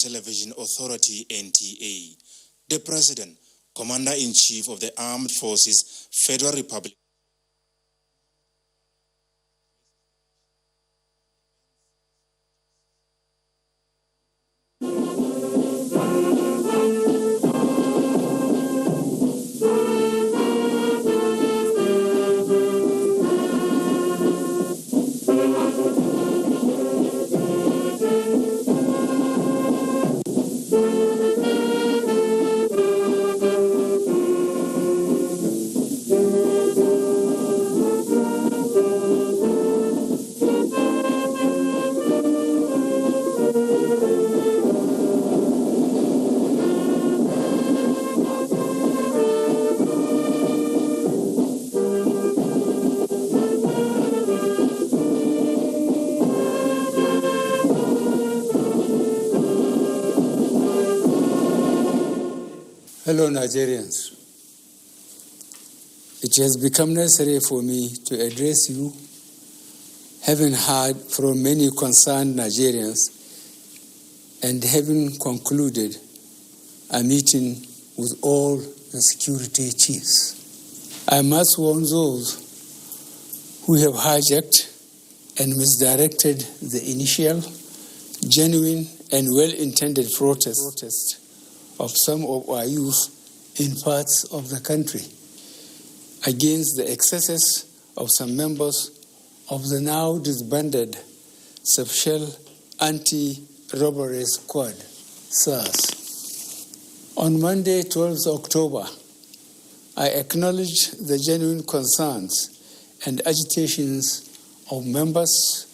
Television Authority, NTA. The President, Commander-in-Chief of the Armed Forces, Federal Republic. Fellow Nigerians, it has become necessary for me to address you, having heard from many concerned Nigerians and having concluded a meeting with all the security chiefs. I must warn those who have hijacked and misdirected the initial, genuine and well-intended protest of some of our youth in parts of the country against the excesses of some members of the now disbanded Special Anti-Robbery Squad, SARS. On Monday, 12th October, I acknowledged the genuine concerns and agitations of members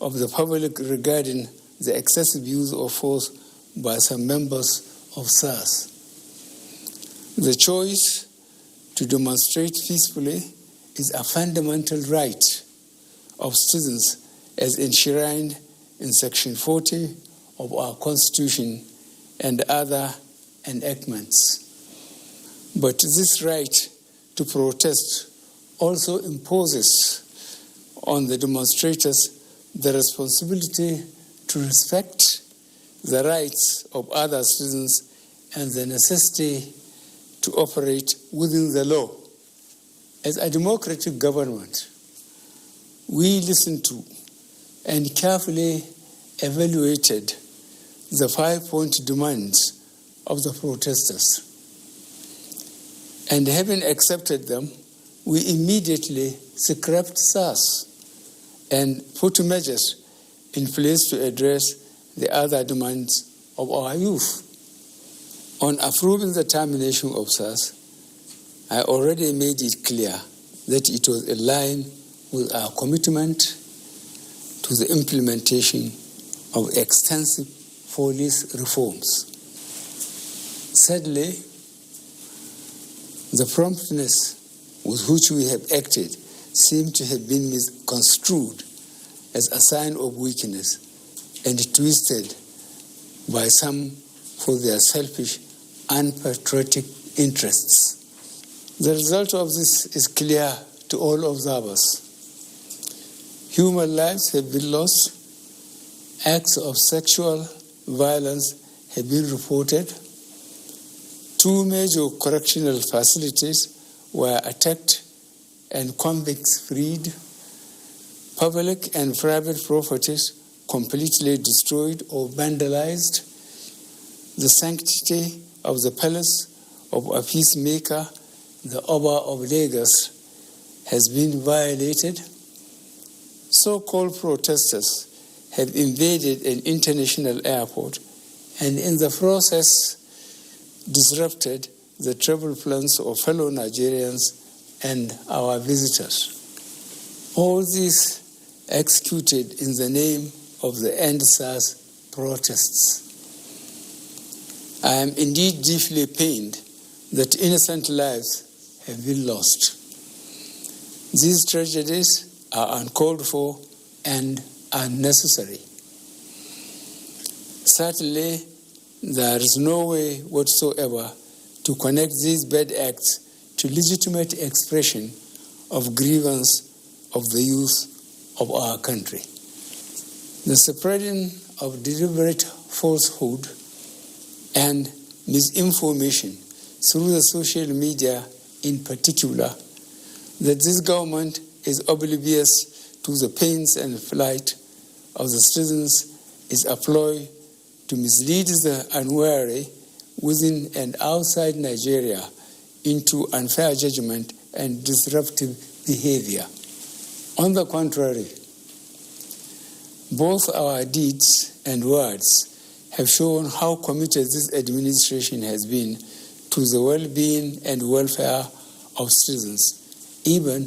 of the public regarding the excessive use of force by some members of SARS. The choice to demonstrate peacefully is a fundamental right of citizens as enshrined in Section 40 of our Constitution and other enactments. But this right to protest also imposes on the demonstrators the responsibility to respect the rights of other citizens and the necessity to operate within the law. As a democratic government, we listened to and carefully evaluated the 5-point demands of the protesters. And having accepted them, we immediately scrapped SARS and put measures in place to address the other demands of our youth. On approving the termination of SARS, I already made it clear that it was in line with our commitment to the implementation of extensive police reforms. Sadly, the promptness with which we have acted seemed to have been misconstrued as a sign of weakness and twisted by some for their selfish, unpatriotic interests. The result of this is clear to all observers. Human lives have been lost, acts of sexual violence have been reported, 2 major correctional facilities were attacked and convicts freed, public and private properties completely destroyed or vandalized, the sanctity of the palace of a peacemaker, the Oba of Lagos, has been violated. So-called protesters have invaded an international airport and in the process disrupted the travel plans of fellow Nigerians and our visitors. All this executed in the name of the End SARS protests. I am indeed deeply pained that innocent lives have been lost. These tragedies are uncalled for and unnecessary. Certainly, there is no way whatsoever to connect these bad acts to legitimate expression of grievance of the youth of our country. The spreading of deliberate falsehood and misinformation through the social media in particular, that this government is oblivious to the pains and plight of the citizens is a ploy to mislead the unwary within and outside Nigeria into unfair judgment and disruptive behavior. On the contrary, both our deeds and words have shown how committed this administration has been to the well-being and welfare of citizens, even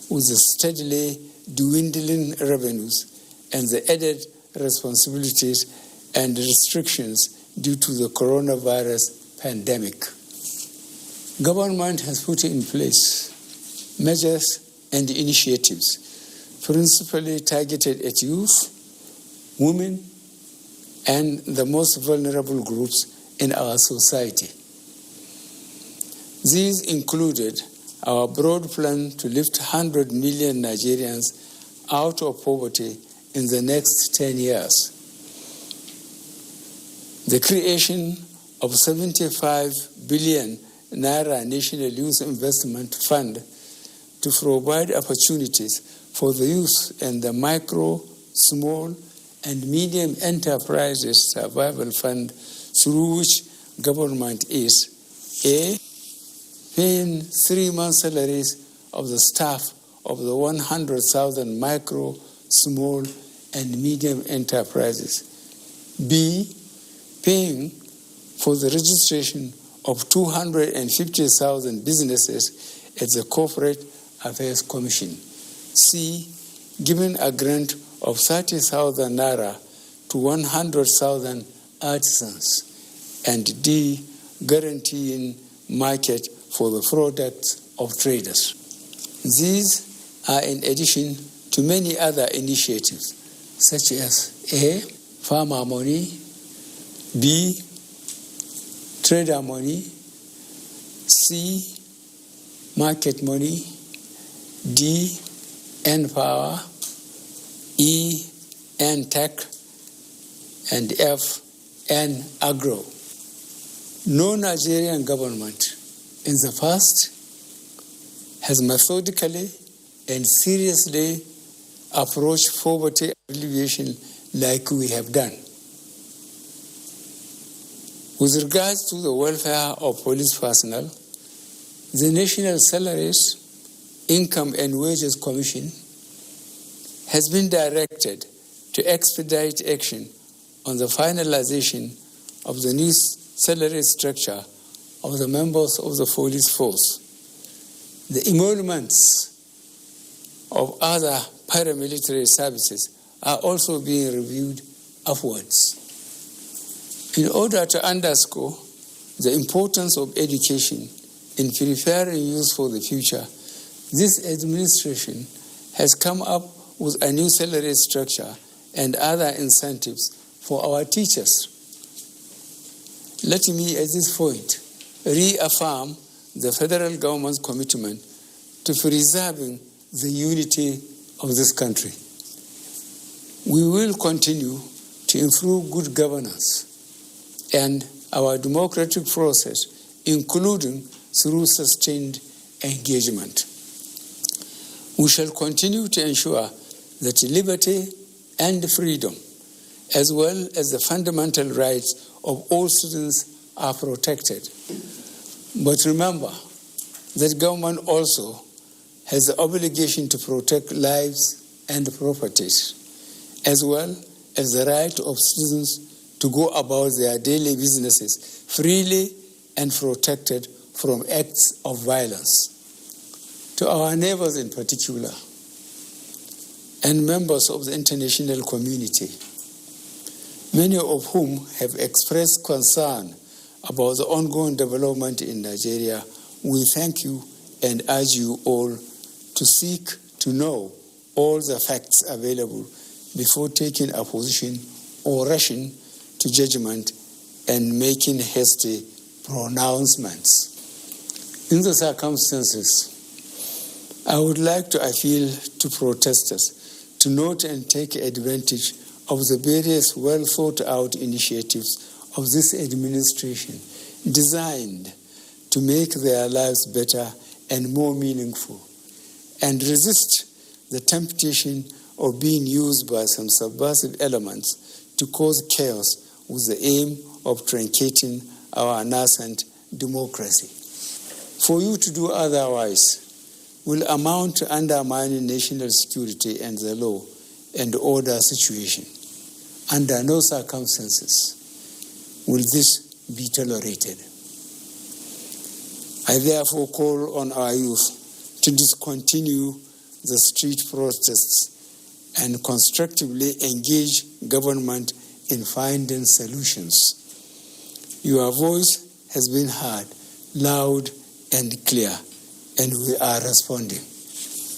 with the steadily dwindling revenues and the added responsibilities and restrictions due to the coronavirus pandemic. Government has put in place measures and initiatives principally targeted at youth, women, and the most vulnerable groups in our society. These included our broad plan to lift 100 million Nigerians out of poverty in the next 10 years. The creation of 75 billion Naira National Youth Investment Fund to provide opportunities for the youth and the micro, small, and medium enterprises survival fund, through which government is A, paying 3 months' salaries of the staff of the 100,000 micro, small, and medium enterprises. B, paying for the registration of 250,000 businesses at the Corporate Affairs Commission. C, giving a grant of 30,000 Naira to 100,000 artisans. And D, guaranteeing market for the products of traders. These are in addition to many other initiatives, such as A, farmer money, B, trader money, C, market money, D, N-Power, E, N-Tech, and F, N-Agro. No Nigerian government in the past has methodically and seriously approached poverty alleviation like we have done. With regards to the welfare of police personnel, the National Salaries, Income and Wages Commission has been directed to expedite action on the finalization of the new salary structure of the members of the police force. The emoluments of other paramilitary services are also being reviewed upwards. In order to underscore the importance of education in preparing youth for the future, this administration has come up with a new salary structure and other incentives for our teachers. Let me at this point reaffirm the federal government's commitment to preserving the unity of this country. We will continue to improve good governance and our democratic process, including through sustained engagement. We shall continue to ensure that liberty and freedom, as well as the fundamental rights of all citizens, are protected. But remember that government also has the obligation to protect lives and properties, as well as the right of citizens to go about their daily businesses freely and protected from acts of violence. To our neighbors in particular, and members of the international community, many of whom have expressed concern about the ongoing development in Nigeria, we thank you and urge you all to seek to know all the facts available before taking a position or rushing to judgment and making hasty pronouncements. In the circumstances, I would like to appeal to protesters to note and take advantage of the various well-thought-out initiatives of this administration designed to make their lives better and more meaningful, and resist the temptation of being used by some subversive elements to cause chaos with the aim of truncating our nascent democracy. For you to do otherwise will amount to undermining national security and the law and order situation. Under no circumstances will this be tolerated. I therefore call on our youth to discontinue the street protests and constructively engage government in finding solutions. Your voice has been heard, loud and clear, and we are responding.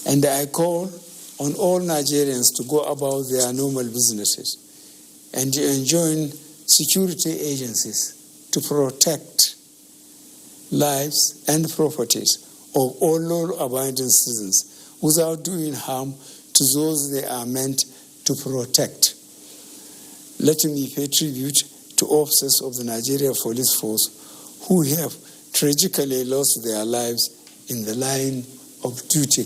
And I call on all Nigerians to go about their normal businesses and to enjoin security agencies to protect lives and properties of all law-abiding citizens without doing harm to those they are meant to protect. Let me pay tribute to officers of the Nigeria Police Force who have tragically lost their lives in the line of duty.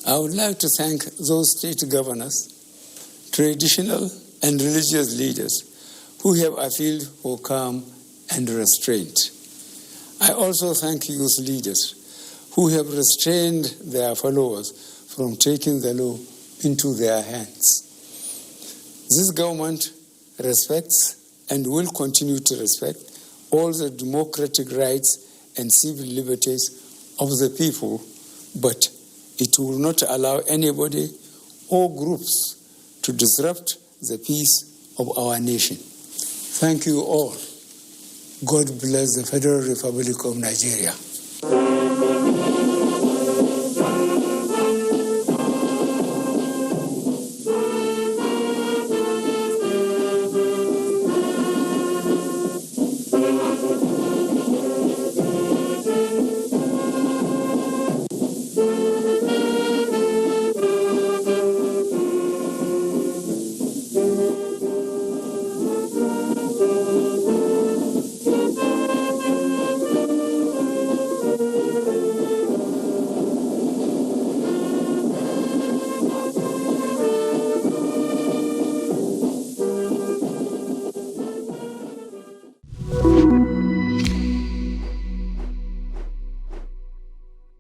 I would like to thank those state governors, traditional and religious leaders who have appealed for calm and restraint. I also thank youth leaders who have restrained their followers from taking the law into their hands. This government respects and will continue to respect all the democratic rights and civil liberties of the people, but it will not allow anybody or groups to disrupt the peace of our nation. Thank you all. God bless the Federal Republic of Nigeria.